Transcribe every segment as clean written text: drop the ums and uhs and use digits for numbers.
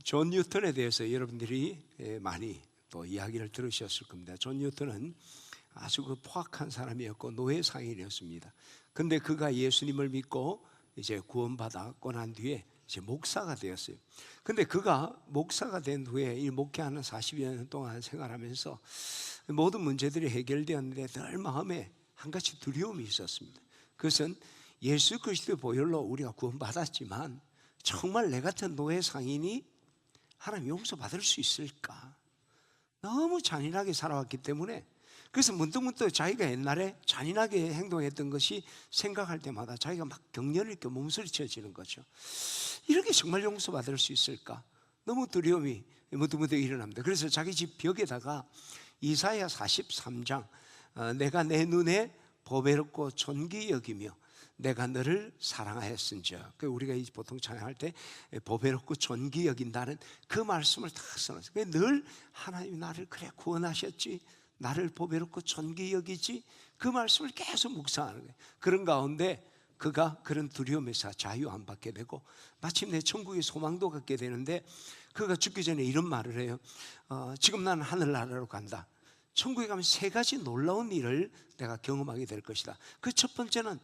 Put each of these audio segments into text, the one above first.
존 뉴턴에 대해서 여러분들이 많이 또 이야기를 들으셨을 겁니다. 존 뉴턴은 아주 포악한 사람이었고 노예 상인이었습니다. 근데 그가 예수님을 믿고 이제 구원받았고 난 뒤에 이제 목사가 되었어요. 근데 그가 목사가 된 후에 이 목회하는 40여 년 동안 생활하면서 모든 문제들이 해결되었는데 늘 마음에 한 가지 두려움이 있었습니다. 그것은 예수 그리스도의 보혈로 우리가 구원받았지만 정말 내 같은 노예 상인이 하나님 용서받을 수 있을까? 너무 잔인하게 살아왔기 때문에, 그래서 문득문득 자기가 옛날에 잔인하게 행동했던 것이 생각할 때마다 자기가 막 경련을 이렇게 몸서리쳐지는 거죠. 이렇게 정말 용서받을 수 있을까? 너무 두려움이 문득문득 일어납니다. 그래서 자기 집 벽에다가 이사야 43장 내가 내 눈에 보배롭고 존귀 여기며 내가 너를 사랑하였은즉, 우리가 보통 찬양할 때 보배롭고 존귀 여긴다는 그 말씀을 다 써놨어요. 늘 하나님이 나를 그래 구원하셨지, 나를 보배롭고 존귀 여기지, 그 말씀을 계속 묵상하는 거예요. 그런 가운데 그가 그런 두려움에서 자유 안 받게 되고 마침내 천국의 소망도 갖게 되는데, 그가 죽기 전에 이런 말을 해요. 지금 나는 하늘나라로 간다. 천국에 가면 세 가지 놀라운 일을 내가 경험하게 될 것이다. 그 첫 번째는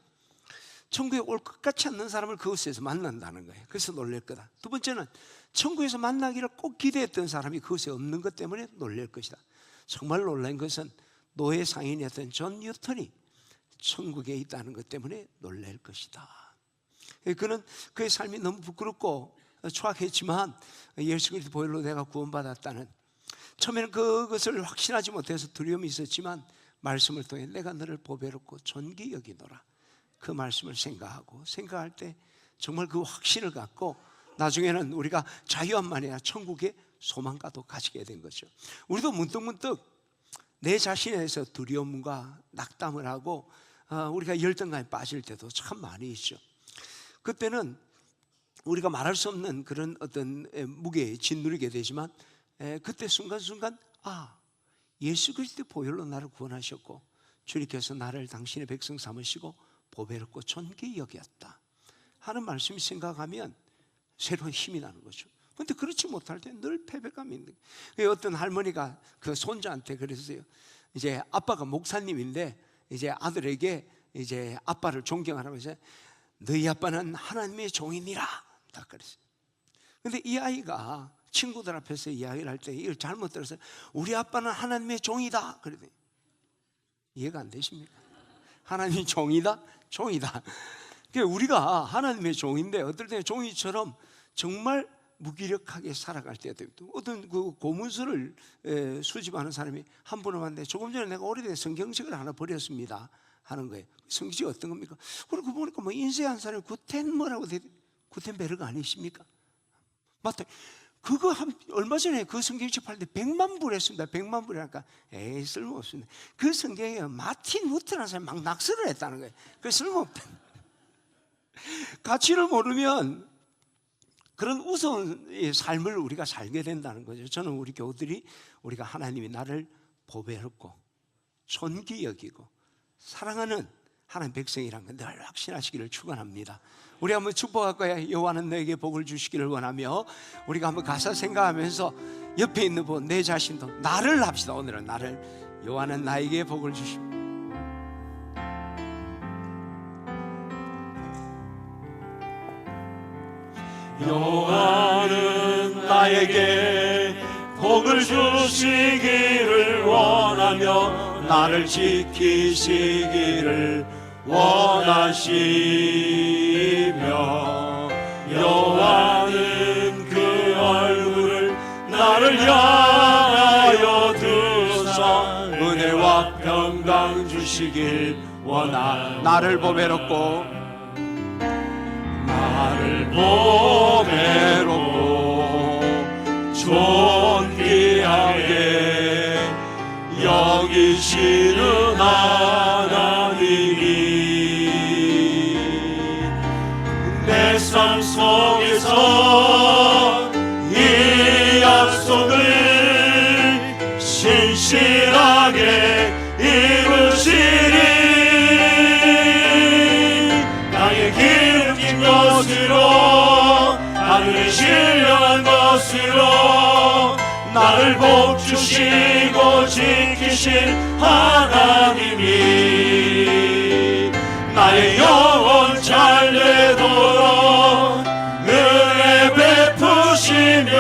천국에 올 것 같지 않는 사람을 그곳에서 만난다는 거예요. 그래서 놀랄 거다. 두 번째는 천국에서 만나기를 꼭 기대했던 사람이 그곳에 없는 것 때문에 놀랄 것이다. 정말 놀란 것은 노예 상인이었던 존 뉴턴이 천국에 있다는 것 때문에 놀랄 것이다. 그는 그의 삶이 너무 부끄럽고 추악했지만 예수 그리스도 보혈로 내가 구원받았다는, 처음에는 그것을 확신하지 못해서 두려움이 있었지만 말씀을 통해 내가 너를 보배롭고 존귀 여기노라, 그 말씀을 생각할 때 정말 그 확신을 갖고 나중에는 우리가 자유함만이 아니라 천국의 소망과도 가지게 된 거죠. 우리도 문득문득 내 자신에 대해서 두려움과 낙담을 하고 우리가 열등감에 빠질 때도 참 많이 있죠. 그때는 우리가 말할 수 없는 그런 어떤 무게에 짓누르게 되지만, 그때 순간순간 예수 그리스도의 보혈로 나를 구원하셨고 주님께서 나를 당신의 백성 삼으시고 보배롭고 존귀 여겼다 하는 말씀이 생각하면 새로운 힘이 나는 거죠. 그런데 그렇지 못할 때 늘 패배감이 있는 거예요. 어떤 할머니가 그 손자한테 그랬어요. 이제 아빠가 목사님인데 이제 아들에게 이제 아빠를 존경하라면서 너희 아빠는 하나님의 종이니라 딱 그랬어요. 그런데 이 아이가 친구들 앞에서 이야기를 할 때 이걸 잘못 들어서 우리 아빠는 하나님의 종이다 그러더니, 이해가 안 되십니까? 하나님의 종이다? 종이다. 우리가 하나님의 종인데 어떨 때 종이처럼 정말 무기력하게 살아갈 때도 있고, 어떤 그 고문서를 수집하는 사람이 한 분을 봤는데 조금 전에 내가 오래된 성경책을 하나 버렸습니다 하는 거예요. 성경책이 어떤 겁니까? 그리고 보니까 뭐 인쇄한 사람이 구텐베르그 아니십니까? 맞다. 그거 얼마 전에 그 성경책 팔 때 100만 불 했습니다. 100만 불이니까 에이 쓸모없습니다. 그 성경에 마틴 루터라는 사람이 막 낙서를 했다는 거예요. 그 쓸모없다. 가치를 모르면 그런 우스운 삶을 우리가 살게 된다는 거죠. 저는 우리 교우들이 우리가 하나님이 나를 보배롭고 존귀 여기고 사랑하는 하나님 백성이란 걸 늘 확신하시기를 축원합니다. 우리 한번 축복할 거야. 여호와는 너에게 복을 주시기를 원하며, 우리가 한번 가사 생각하면서 옆에 있는 분 내 자신도 나를 합시다. 오늘은 나를. 여호와는 나에게 복을 주시고 여호와는 나에게 복을 주시기를 원하며 나를 지키시기를 원하시며, 여호와는 그 얼굴을 나를 향하여 드사 은혜와 평강 주시길 원하. 나를 보배롭고 존귀하게 여기시는 하나님이 내 삶 속에서 이 약속을 신실하게 이루시리. 나의 기름진 것으로 하늘의 위한 것으로 나를 복주시고 지키신 하나님이 나의 영혼 잘되도록 은혜 베푸시며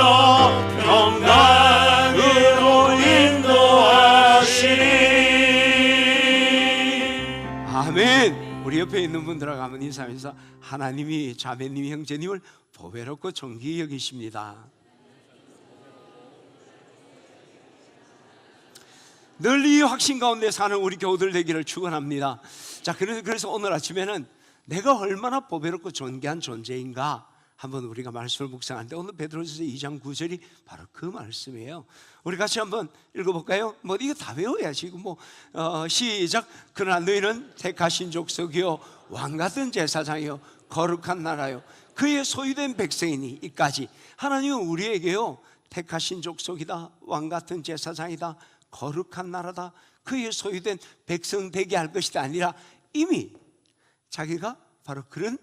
평강으로 인도하시니. 아멘. 우리 옆에 있는 분들하고 한번 인사하면서 하나님이 자매님, 형제님을 보배롭고 존귀히 여기십니다. 늘 이 확신 가운데 사는 우리 교우들 되기를 축원합니다. 자, 그래서 오늘 아침에는 내가 얼마나 보배롭고 존귀한 존재인가 한번 우리가 말씀을 묵상하는데, 오늘 베드로전서 2장 9절이 바로 그 말씀이에요. 우리 같이 한번 읽어볼까요? 뭐 이거 다 외워야지. 시작. 그러나 너희는 택하신 족속이요 왕같은 제사장이요 거룩한 나라요 그의 소유된 백성이니. 이까지 하나님은 우리에게요 택하신 족속이다, 왕같은 제사장이다, 거룩한 나라다, 그의 소유된 백성 되게 할 것이다 아니라 이미 자기가 바로 그런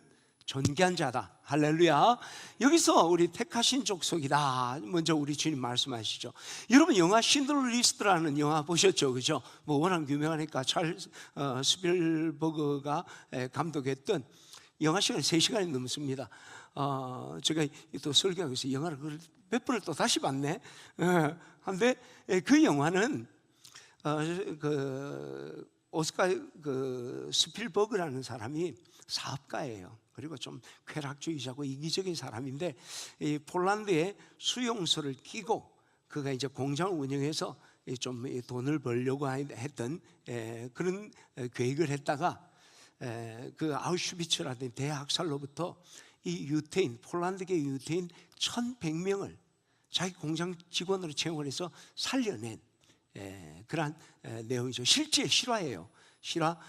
존귀한 자다. 할렐루야. 여기서 우리 택하신 족속이다, 먼저 우리 주님 말씀하시죠. 여러분, 영화 신들러 리스트라는 영화 보셨죠? 그죠? 뭐 워낙 유명하니까 찰스 스필버그가 감독했던 영화 시간이 3시간이 넘습니다. 제가 또 설교하고 있어요. 영화를 그걸 몇 번을 또 다시 봤네. 한데 그 영화는 그 오스카 스필버그라는 사람이 사업가예요. 그리고 좀 쾌락주의자고 이기적인 사람인데, 이 폴란드에 수용소를 끼고 그가 이제 공장을 운영해서 좀 돈을 벌려고 했던 그런 계획을 했다가 그 아우슈비츠라는 대학살로부터 이 유태인, 폴란드계 유태인 1,100명을 자기 공장 직원으로 채용을 해서 살려낸 그러한 내용이죠. 실제 실화예요. 실화.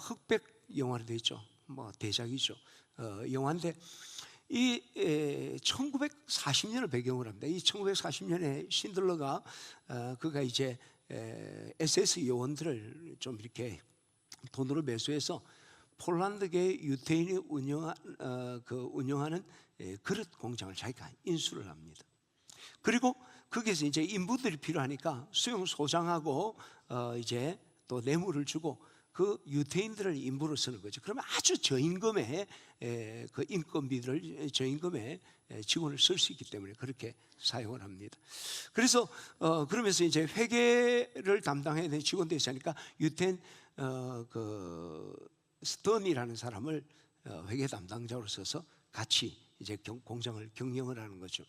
흑백 영화로 되어 있죠. 뭐 대작이죠. 영화인데 이 1940년을 배경으로 합니다. 이 1940년에 신들러가 그가 이제 SS 요원들을 좀 이렇게 돈으로 매수해서 폴란드계 유태인이 운영하는 그릇 공장을 자기가 인수를 합니다. 그리고 거기에서 이제 인부들이 필요하니까 수용소장하고 이제 또 뇌물을 주고 그 유태인들을 인부로 쓰는 거죠. 그러면 아주 저임금의 그 인건비들을 저임금의 직원을 쓸 수 있기 때문에 그렇게 사용을 합니다. 그래서 그러면서 이제 회계를 담당해야 되는 직원들이 있으니까 유태인 그 스턴이라는 사람을 회계 담당자로 써서 같이 이제 공장을 경영을 하는 거죠.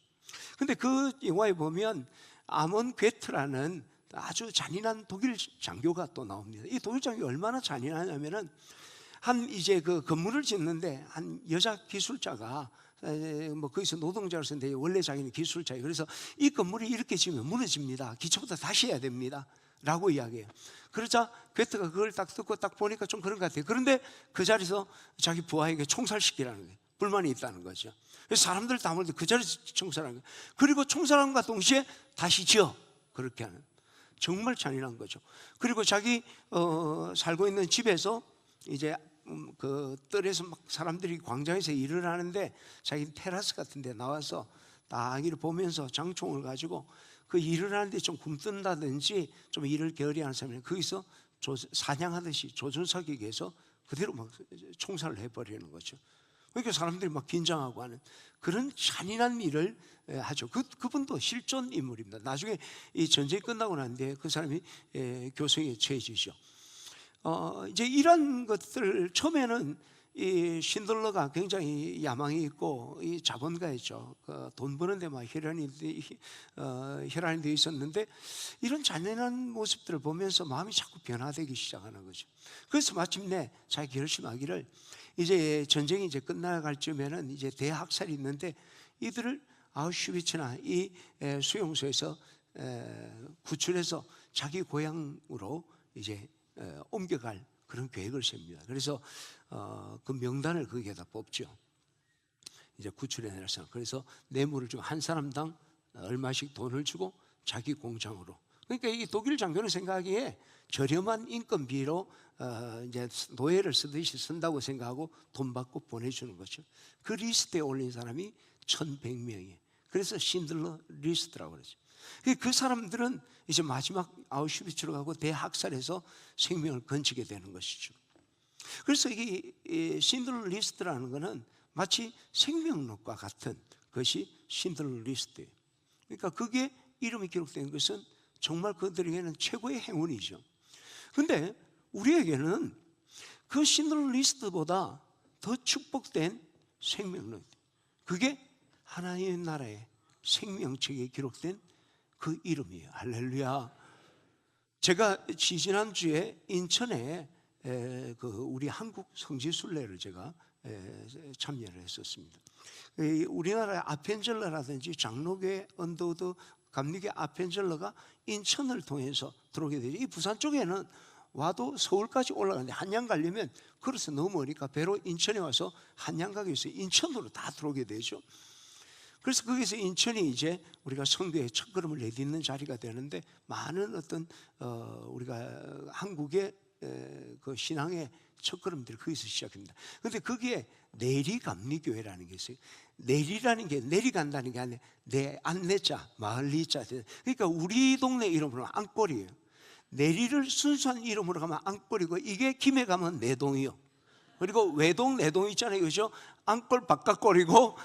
근데 그 영화에 보면 아몬 괴트라는 아주 잔인한 독일 장교가 또 나옵니다. 이 독일 장교 얼마나 잔인하냐면은 이제 그 건물을 짓는데 한 여자 기술자가 뭐 거기서 노동자로 썼는데 원래 자기는 기술자예요. 그래서 이 건물이 이렇게 지으면 무너집니다. 기초부터 다시 해야 됩니다 라고 이야기해요. 그러자 괴트가 그걸 딱 듣고 딱 보니까 좀 그런 것 같아요. 그런데 그 자리에서 자기 부하에게 총살시키라는 거예요. 불만이 있다는 거죠. 그래서 사람들 다 모여서 그 자리에서 총살하는 거예요. 그리고 총살함과 동시에 다시 지어, 그렇게 하는, 정말 잔인한 거죠. 그리고 자기 살고 있는 집에서 이제 그 뜰에서 막 사람들이 광장에서 일을 하는데 자기 테라스 같은 데 나와서 딱 일을 보면서 장총을 가지고 그 일을 하는데 좀 굼뜬다든지 좀 일을 게으리하는 사람이 거기서 사냥하듯이 조준사격해서 그대로 막 총살을 해버리는 거죠. 그러니까 사람들이 막 긴장하고 하는 그런 잔인한 일을 하죠. 그분도 실존 인물입니다. 나중에 이 전쟁이 끝나고 난데 그 사람이 교성에 처해지죠. 이제 이런 것들 처음에는 이 신들러가 굉장히 야망이 있고 이 자본가였죠. 돈 버는 데만 혈안이 되어 있었는데 이런 잔인한 모습들을 보면서 마음이 자꾸 변화되기 시작하는 거죠. 그래서 마침내 자기 결심하기를 이제 전쟁이 이제 끝나갈 쯤에는 이제 대학살이 있는데 이들을 아우슈비츠나 이 수용소에서 구출해서 자기 고향으로 이제 옮겨갈 그런 계획을 세웁니다. 그래서 그 명단을 거기에다 뽑죠. 이제 구출해 내려서 그래서 뇌물을 주고 한 사람당 얼마씩 돈을 주고 자기 공장으로. 그러니까 이 독일 장교는 생각하기에 저렴한 인건비로 이제 노예를 쓰듯이 쓴다고 생각하고 돈 받고 보내주는 거죠. 그 리스트에 올린 사람이 1,100명이에요. 그래서 신들러 리스트라고 그러죠. 그 사람들은 이제 마지막 아우슈비츠로 가고 대학살해서 생명을 건지게 되는 것이죠. 그래서 이게 신들러 리스트라는 것은 마치 생명록과 같은 것이 신들러 리스트예요. 그러니까 그게 이름이 기록된 것은 정말 그들에게는 최고의 행운이죠. 그런데 우리에게는 그 신들러 리스트보다 더 축복된 생명록, 그게 하나님의 나라의 생명책에 기록된 그 이름이에요. 할렐루야. 제가 지지난주에 인천에 우리 한국 성지순례를 제가 참여를 했었습니다. 우리나라의 아펜젤러라든지 장로교회, 언더우드, 감리교 아펜젤러가 인천을 통해서 들어오게 되죠. 이 부산 쪽에는 와도 서울까지 올라가는데 한양 가려면 걸어서 너무 머니까 배로 인천에 와서 한양 가기 위해서 인천으로 다 들어오게 되죠. 그래서 거기서 인천이 이제 우리가 성교의 첫걸음을 내딛는 자리가 되는데, 많은 어떤 우리가 한국의 그 신앙의 첫걸음들이 거기서 시작합니다. 그런데 거기에 내리감리교회라는 게 있어요. 내리라는 게 내리간다는 게 아니라 안내자, 마을리자. 그러니까 우리 동네 이름으로 안골이에요. 내리를 순수한 이름으로 가면 안골이고, 이게 김해 가면 내동이요. 그리고 외동, 내동 있잖아요, 그죠? 안골, 바깥골이고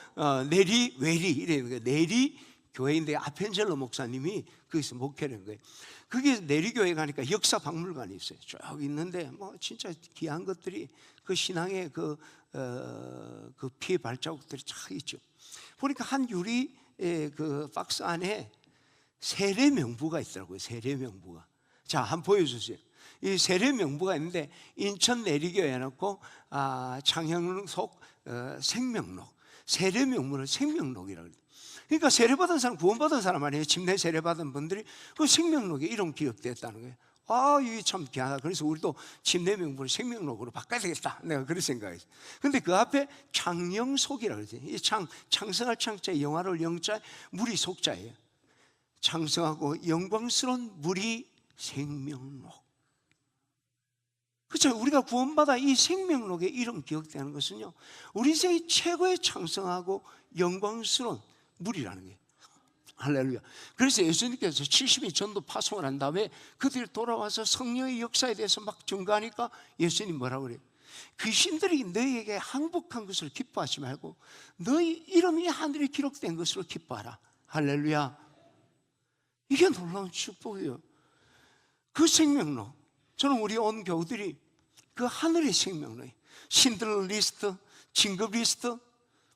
내리, 외리 이래요. 내리 교회인데 아펜젤러 목사님이 거기서 목회를 한 거예요. 거기에 내리교회 가니까 역사 박물관이 있어요. 쭉 있는데 뭐 진짜 귀한 것들이, 그 신앙의 그 피의 발자국들이 쫙 있죠. 보니까 한 유리 그 박스 안에 세례 명부가 있더라고요. 세례 명부가. 자, 한번 보여주세요. 이 세례 명부가 있는데, 인천 내리교회 해놓고 창형록 생명록, 세례 명부는 생명록이라고 해요. 그러니까 세례받은 사람, 구원받은 사람 아니에요. 침례 세례받은 분들이 그 생명록에 이름 기억됐다는 거예요. 이게 참 귀하다. 그래서 우리도 침례 명부를 생명록으로 바꿔야 되겠다, 내가 그런 생각했어요. 근데 그 앞에 창영속이라고 그러죠. 이 창성할 창자에 영화를 영자에 물이 속자예요. 창성하고 영광스러운 물이 생명록. 그렇죠. 우리가 구원받아 이 생명록에 이름 기억되는 것은요, 우리 인생의 최고의 창성하고 영광스러운 물이라는 거예요. 할렐루야. 그래서 예수님께서 70일 전도 파송을 한 다음에 그들이 돌아와서 성령의 역사에 대해서 막 증거하니까 예수님 뭐라고 그래요? 귀신들이 너희에게 항복한 것을 기뻐하지 말고 너희 이름이 하늘에 기록된 것으로 기뻐하라. 할렐루야. 이게 놀라운 축복이에요. 그 생명록, 저는 우리 온 교우들이 그 하늘의 생명록, 신들러 리스트, 진급 리스트,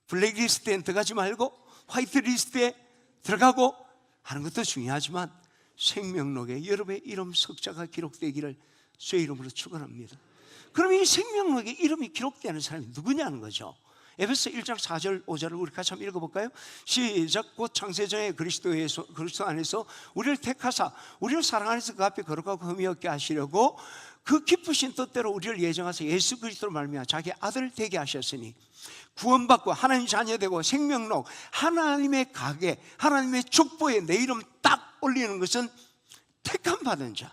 블랙 리스트에 들어가지 말고 화이트 리스트에 들어가고 하는 것도 중요하지만, 생명록에 여러분의 이름 석자가 기록되기를 주의 이름으로 축원합니다. 그럼 이 생명록에 이름이 기록되는 사람이 누구냐는 거죠. 에베소 1장 4절 5절을 우리 같이 한번 읽어볼까요? 시작. 곧 창세전에 그리스도 안에서 우리를 택하사 우리를 사랑 안에서 그 앞에 거룩하고 흠이 없게 하시려고 그 기쁘신 뜻대로 우리를 예정하사 예수 그리스도로 말미암아 자기 아들을 되게 하셨으니, 구원받고 하나님 자녀되고 생명록, 하나님의 가게, 하나님의 족보에 내 이름 딱 올리는 것은 택함 받은 자,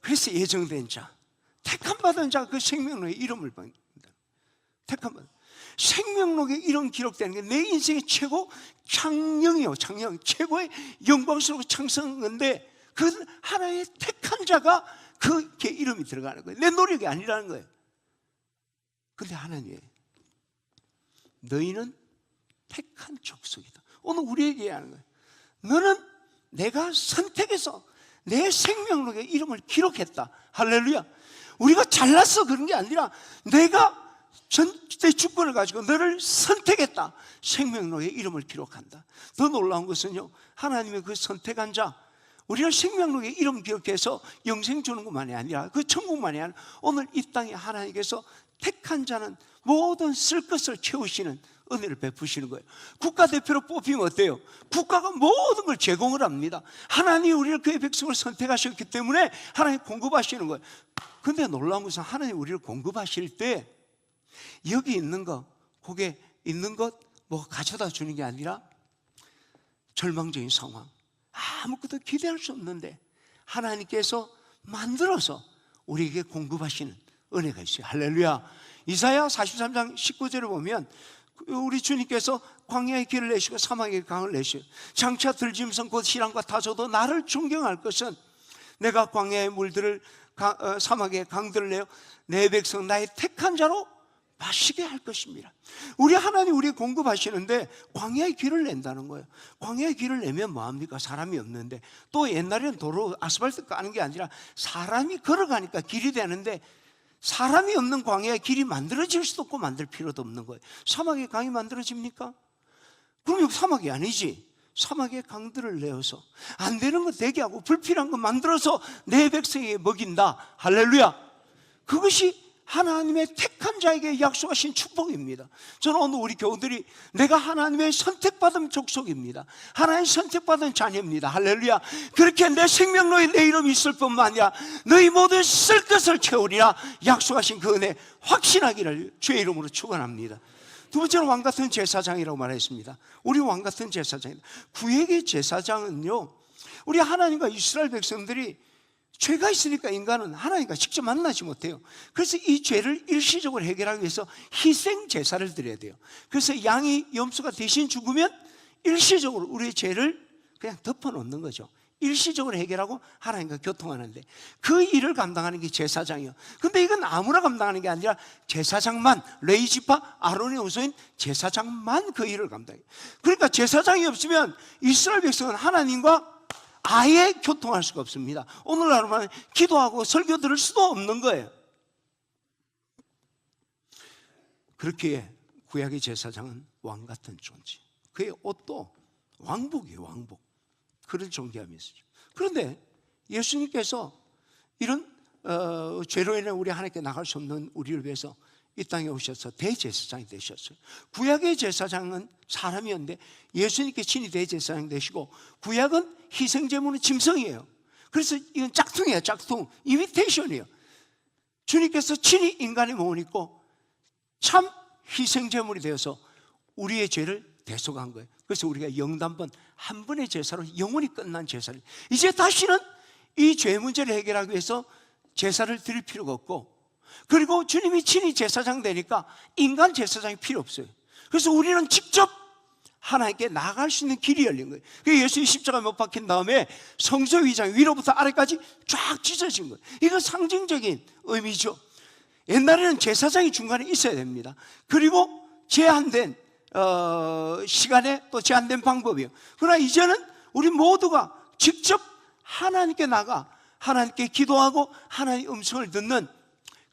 그래서 예정된 자, 택함 받은 자가 그 생명록에 이름을 받는다. 택함 받은 생명록에 이름 기록되는 게 내 인생의 최고 창령이에요. 창령, 최고의 영광스럽고 창성한 건데, 그 하나의 택한 자가 그게 이름이 들어가는 거예요. 내 노력이 아니라는 거예요. 근데 하나님, 너희는 택한 족속이다. 오늘 우리에게 얘기하는 거예요. 너는 내가 선택해서 내 생명록에 이름을 기록했다. 할렐루야. 우리가 잘났어 그런 게 아니라 내가 전대 주권을 가지고 너를 선택했다. 생명록에 이름을 기록한다. 더 놀라운 것은요, 하나님의 그 선택한 자, 우리가 생명록에 이름 기록해서 영생 주는 것만이 아니라, 그 천국만이 아니라 오늘 이 땅에 하나님께서 택한 자는 모든 쓸 것을 채우시는 은혜를 베푸시는 거예요. 국가대표로 뽑히면 어때요? 국가가 모든 걸 제공을 합니다. 하나님이 우리를 그의 백성을 선택하셨기 때문에 하나님 공급하시는 거예요. 근데 놀라운 것은 하나님 우리를 공급하실 때 여기 있는 것, 거기에 있는 것 뭐 가져다 주는 게 아니라, 절망적인 상황, 아무것도 기대할 수 없는데 하나님께서 만들어서 우리에게 공급하시는 은혜가 있어요. 할렐루야. 이사야 43장 19절을 보면 우리 주님께서 광야의 길을 내시고 사막의 강을 내시고 장차 들짐승 곧 신랑과 타조도 나를 존경할 것은 내가 광야의 물들을 사막의 강들을 내어 내 백성 나의 택한 자로 마시게 할 것입니다. 우리 하나님 우리 공급하시는데 광야의 길을 낸다는 거예요. 광야의 길을 내면 뭐합니까? 사람이 없는데. 또 옛날에는 도로 아스팔트 까는 게 아니라 사람이 걸어가니까 길이 되는데 사람이 없는 광야의 길이 만들어질 수도 없고 만들 필요도 없는 거예요. 사막의 강이 만들어집니까? 그럼 사막이 아니지. 사막의 강들을 내어서 안 되는 거 되게 하고 불필요한 거 만들어서 내 백성에게 먹인다. 할렐루야. 그것이 하나님의 택한 자에게 약속하신 축복입니다. 저는 오늘 우리 교우들이 내가 하나님의 선택받은 족속입니다. 하나님의 선택받은 자녀입니다. 할렐루야. 그렇게 내 생명로에 내 이름이 있을 뿐만 아니라 너희 모두 쓸 것을 채우리라 약속하신 그 은혜 확신하기를 주의 이름으로 축원합니다. 두 번째는 왕같은 제사장이라고 말했습니다. 우리 왕같은 제사장이다. 구약의 제사장은요, 우리 하나님과 이스라엘 백성들이 죄가 있으니까 인간은 하나님과 직접 만나지 못해요. 그래서 이 죄를 일시적으로 해결하기 위해서 희생 제사를 드려야 돼요. 그래서 양이 염소가 대신 죽으면 일시적으로 우리의 죄를 그냥 덮어놓는 거죠. 일시적으로 해결하고 하나님과 교통하는데 그 일을 감당하는 게 제사장이에요. 근데 이건 아무나 감당하는 게 아니라 제사장만, 레위지파 아론의 후손인 제사장만 그 일을 감당해요. 그러니까 제사장이 없으면 이스라엘 백성은 하나님과 아예 교통할 수가 없습니다. 오늘날만 기도하고 설교 들을 수도 없는 거예요. 그렇기에 구약의 제사장은 왕 같은 존재. 그의 옷도 왕복이에요. 왕복. 그를 존경하면서. 그런데 예수님께서 이런 죄로 인해 우리 하나님께 나갈 수 없는 우리를 위해서 이 땅에 오셔서 대제사장이 되셨어요. 구약의 제사장은 사람이었는데 예수님께 친히 대제사장이 되시고, 구약은 희생제물은 짐승이에요. 그래서 이건 짝퉁이에요. 짝퉁, 이미테이션이에요. 주님께서 친히 인간의 몸을 입고 참 희생제물이 되어서 우리의 죄를 대속한 거예요. 그래서 우리가 영단번 한 번의 제사로 영원히 끝난 제사를, 이제 다시는 이 죄 문제를 해결하기 위해서 제사를 드릴 필요가 없고, 그리고 주님이 친히 제사장 되니까 인간 제사장이 필요 없어요. 그래서 우리는 직접 하나님께 나아갈 수 있는 길이 열린 거예요. 그래서 예수님이 십자가에 못 박힌 다음에 성소 위장이 위로부터 아래까지 쫙 찢어진 거예요. 이건 상징적인 의미죠. 옛날에는 제사장이 중간에 있어야 됩니다. 그리고 제한된 시간에 또 제한된 방법이에요. 그러나 이제는 우리 모두가 직접 하나님께 나가 하나님께 기도하고 하나님의 음성을 듣는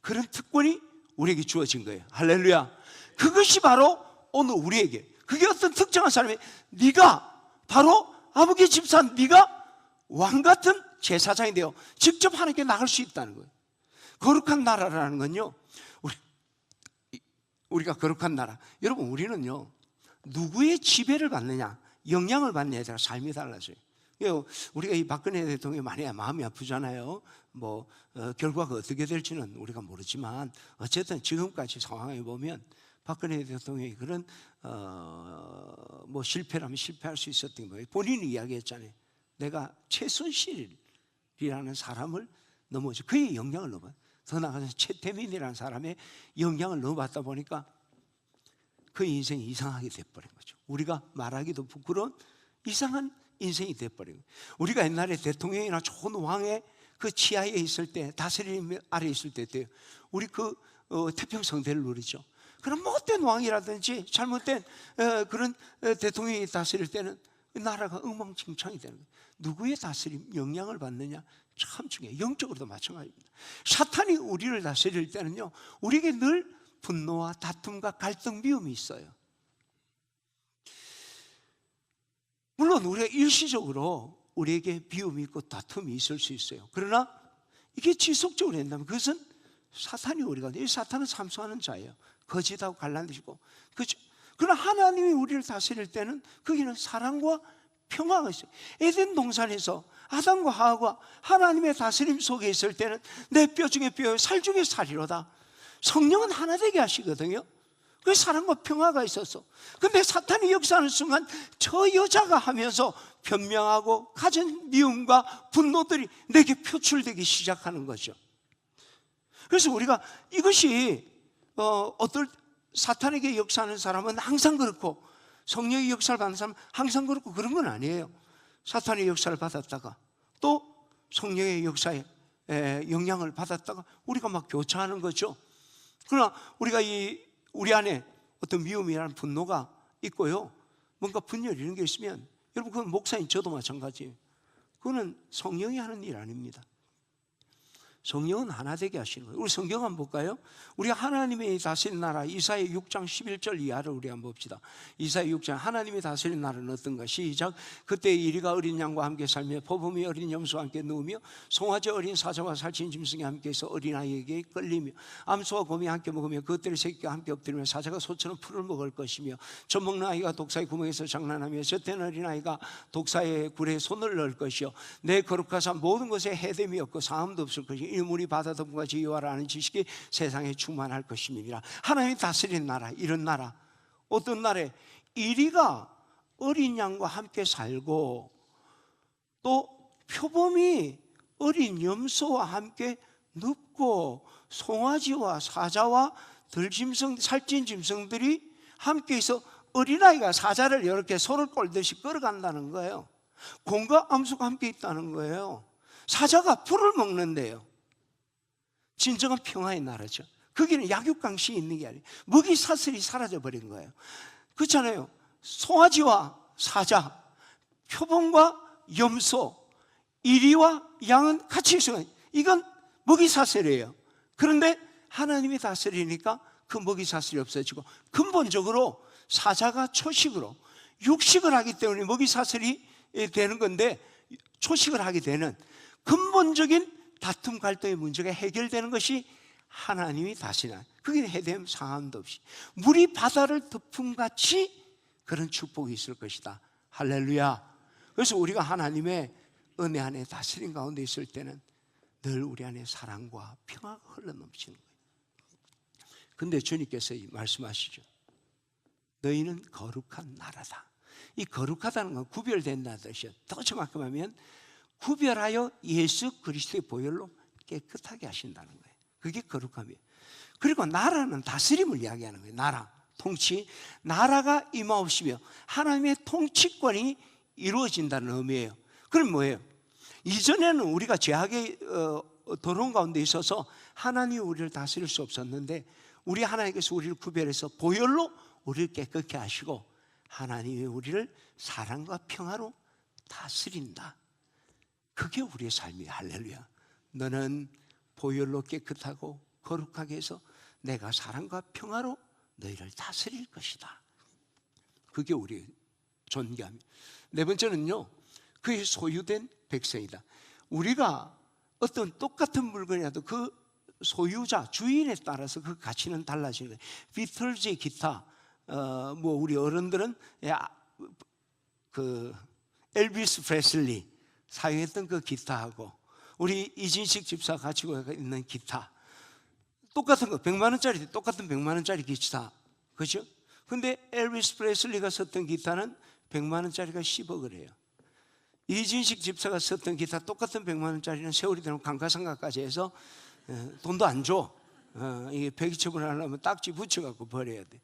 그런 특권이 우리에게 주어진 거예요. 할렐루야. 그것이 바로 오늘 우리에게, 그게 어떤 특정한 사람이, 네가 바로 아버지 집사는 네가 왕같은 제사장이 되어 직접 하나님께 나갈 수 있다는 거예요. 거룩한 나라라는 건요, 우리가 거룩한 나라, 여러분 우리는요 누구의 지배를 받느냐, 영향을 받느냐에 따라 삶이 달라져요. 우리가 이 박근혜 대통령이 많이 마음이 아프잖아요. 결과가 어떻게 될지는 우리가 모르지만 어쨌든 지금까지 상황을 보면 박근혜 대통령이 그런 실패라면 실패할 수 있었던 거예요. 본인이 이야기했잖아요. 내가 최순실이라는 사람을 넘어져, 그의 영향을 넘어, 더 나아가서 최태민이라는 사람의 영향을 넘어받다 보니까 그 인생이 이상하게 돼버린 거죠. 우리가 말하기도 부끄러운 이상한 인생이 돼버린 거예요. 우리가 옛날에 대통령이나 좋은 왕의 그 치하에 있을 때, 다스림 아래 있을 때요, 우리 그 태평성대를 누리죠. 그런 못된 왕이라든지 잘못된 그런 대통령이 다스릴 때는 나라가 엉망진창이 되는 거예요. 누구의 다스림, 영향을 받느냐 참 중요해요. 영적으로도 마찬가지입니다. 사탄이 우리를 다스릴 때는요, 우리에게 늘 분노와 다툼과 갈등, 미움이 있어요. 물론 우리가 일시적으로 우리에게 미움이 있고 다툼이 있을 수 있어요. 그러나 이게 지속적으로 된다면 그것은 사탄이 우리가, 이 사탄은 삼수하는 자예요. 거짓하고 갈라지고. 그렇죠? 그러나 하나님이 우리를 다스릴 때는 거기는 사랑과 평화가 있어요. 에덴 동산에서 아담과 하와가 하나님의 다스림 속에 있을 때는 내 뼈 중에 뼈요 살 중에 살이로다. 성령은 하나 되게 하시거든요. 그 사랑과 평화가 있었어. 근데 사탄이 역사하는 순간 저 여자가 하면서 변명하고 가진 미움과 분노들이 내게 표출되기 시작하는 거죠. 그래서 우리가 이것이 어떨 사탄에게 역사하는 사람은 항상 그렇고 성령의 역사를 받는 사람은 항상 그렇고 그런 건 아니에요. 사탄의 역사를 받았다가 또 성령의 역사에 영향을 받았다가 우리가 막 교차하는 거죠. 그러나 우리가 우리 안에 어떤 미움이라는 분노가 있고요, 뭔가 분열 이런 게 있으면 여러분 그건 목사인 저도 마찬가지예요. 그거는 성령이 하는 일 아닙니다. 성령은 하나 되게 하시는 거예요. 우리 성경 한번 볼까요? 우리가 하나님의 다스리는 나라, 이사야 6장 11절 이하를 우리 한번 봅시다. 이사야 6장, 하나님이 다스리는 나라는 어떤가? 시작. 그때 이리가 어린 양과 함께 살며 포범이 어린 염소와 함께 누우며 송아지 어린 사자와 살찐 짐승이 함께해서 어린아이에게 끌리며 암소와 곰이 함께 먹으며 그것들의 새끼가 함께 엎드리며 사자가 소처럼 풀을 먹을 것이며 젖먹는 아이가 독사의 구멍에서 장난하며 젖된 어린아이가 독사의 굴에 손을 넣을 것이요 내 거룩하사 모든 것에 해됨이 없고 상함도 없을 것이요 우리 바다 덤과 지혜와라 아는 지식이 세상에 충만할 것입니다. 하나님이 다스리는 나라, 이런 나라, 어떤 나라에 이리가 어린 양과 함께 살고 또 표범이 어린 염소와 함께 눕고 송아지와 사자와 들짐승, 살찐 짐승들이 함께해서 어린아이가 사자를 이렇게 손을 꼴듯이 끌어간다는 거예요. 곰과 암소가 함께 있다는 거예요. 사자가 풀을 먹는데요. 진정한 평화의 나라죠. 거기는 약육강식이 있는 게 아니에요. 먹이 사슬이 사라져버린 거예요. 그렇잖아요. 송아지와 사자, 표범과 염소, 이리와 양은 같이 있어요. 이건 먹이 사슬이에요. 그런데 하나님이 다스리니까 그 먹이 사슬이 없어지고 근본적으로 사자가 초식으로 육식을 하기 때문에 먹이 사슬이 되는 건데, 초식을 하게 되는 근본적인 다툼 갈등의 문제가 해결되는 것이 하나님이 다스리는, 그게 해됨 상함도 없이 물이 바다를 덮음같이 그런 축복이 있을 것이다. 할렐루야. 그래서 우리가 하나님의 은혜 안에 다스림 가운데 있을 때는 늘 우리 안에 사랑과 평화가 흘러넘치는 거예요. 근데 주님께서 말씀하시죠. 너희는 거룩한 나라다. 이 거룩하다는 건 구별된다는 뜻이에요. 더 정확히 말하면 구별하여 예수 그리스도의 보혈로 깨끗하게 하신다는 거예요. 그게 거룩함이에요. 그리고 나라는 다스림을 이야기하는 거예요. 나라, 통치, 나라가 임하옵시며 하나님의 통치권이 이루어진다는 의미예요. 그럼 뭐예요? 이전에는 우리가 죄악의 더러운 가운데 있어서 하나님이 우리를 다스릴 수 없었는데, 우리 하나님께서 우리를 구별해서 보혈로 우리를 깨끗게 하시고 하나님이 우리를 사랑과 평화로 다스린다. 그게 우리의 삶이야. 할렐루야. 너는 보혈로 깨끗하고 거룩하게 해서 내가 사랑과 평화로 너희를 다스릴 것이다. 그게 우리의 존귀함이에요. 네 번째는요, 그의 소유된 백성이다. 우리가 어떤 똑같은 물건이라도 그 소유자, 주인에 따라서 그 가치는 달라지는 거예요. 비틀즈 기타, 우리 어른들은 그 엘비스 프레슬리 사용했던 그 기타하고 우리 이진식 집사 가지고 있는 기타 똑같은 거, 100만 원짜리, 똑같은 100만 원짜리 기타, 그죠? 근데 엘비스 프레슬리가 썼던 기타는 100만 원짜리가 10억을 해요. 이진식 집사가 썼던 기타 똑같은 100만 원짜리는 세월이 되면 감가상각까지 해서 돈도 안 줘. 이게 폐기처분을 하려면 딱지 붙여갖고 버려야 돼.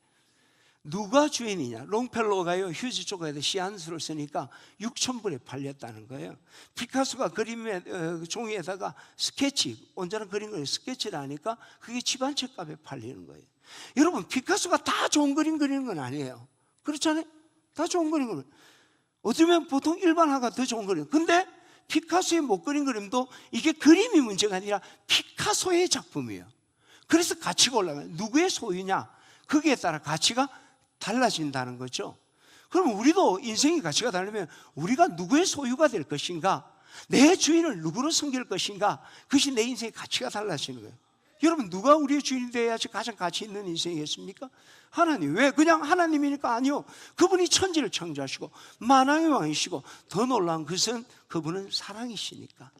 누가 주인이냐? 롱펠로가요, 휴지 조각에다 시안수를 쓰니까 6,000불에 팔렸다는 거예요. 피카소가 그림에 종이에다가 스케치, 온전한 그림 그리는 스케치를 하니까 그게 집 한 채 값에 팔리는 거예요. 여러분, 피카소가 다 좋은 그림 그리는 건 아니에요. 그렇잖아요? 다 좋은 그림 그리는. 어쩌면 보통 일반화가 더 좋은 그림. 근데 피카소의 못 그린 그림도 이게 그림이 문제가 아니라 피카소의 작품이에요. 그래서 가치가 올라가요. 누구의 소유냐? 거기에 따라 가치가 달라진다는 거죠. 그럼 우리도 인생의 가치가 다르면 우리가 누구의 소유가 될 것인가, 내 주인을 누구로 섬길 것인가, 그것이 내 인생의 가치가 달라지는 거예요. 여러분, 누가 우리의 주인이 되어야지 가장 가치 있는 인생이겠습니까? 하나님. 왜? 그냥 하나님이니까? 아니요. 그분이 천지를 창조하시고 만왕의 왕이시고 더 놀라운 것은 그분은 사랑이시니까,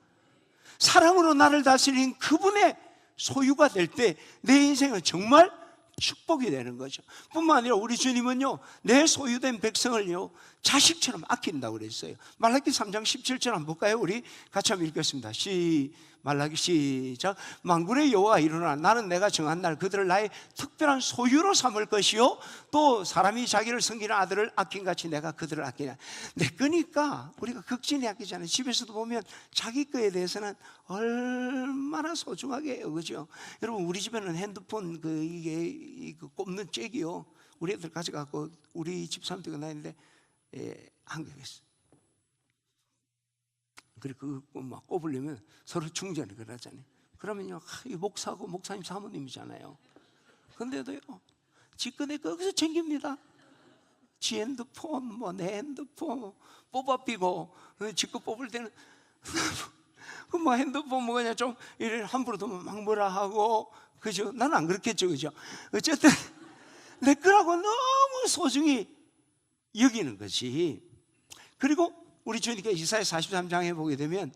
사랑으로 나를 다스리는 그분의 소유가 될 때 내 인생은 정말 축복이 되는 거죠. 뿐만 아니라 우리 주님은요, 내 소유된 백성을요 자식처럼 아낀다고 그랬어요. 말라기 3장 17절 한번 볼까요? 우리 같이 한번 읽겠습니다. 말라기 시작. 만군의 여호와가 이르노라 나는 내가 정한 날 그들을 나의 특별한 소유로 삼을 것이요 또 사람이 자기를 섬기는 아들을 아낀같이 내가 그들을 아끼냐. 내 거니까 우리가 극진히 아끼잖아요. 집에서도 보면 자기 거에 대해서는 얼마나 소중하게 해요, 그죠? 여러분 우리 집에는 핸드폰 이게 꼽는 잭이요 우리 애들 가져가고 우리 집사람들이 나있는데 한 개 있어. 그리고 그거 막 꼽으려면 서로 충전을 그러잖아요. 그러면요, 이 목사하고 목사님 사모님이잖아요. 근데도요, 지 거내 거기서 챙깁니다. 지 핸드폰, 내 핸드폰 뽑아삐고, 지 거 뽑을 때는 그 핸드폰 그냥 좀 이래 함부로 두면 막 뭐라 하고, 그죠? 나는 안 그렇겠죠, 그죠? 어쨌든 내 거라고 너무 소중히 여기는 것이. 그리고 우리 주님께 이사야 43장에 보게 되면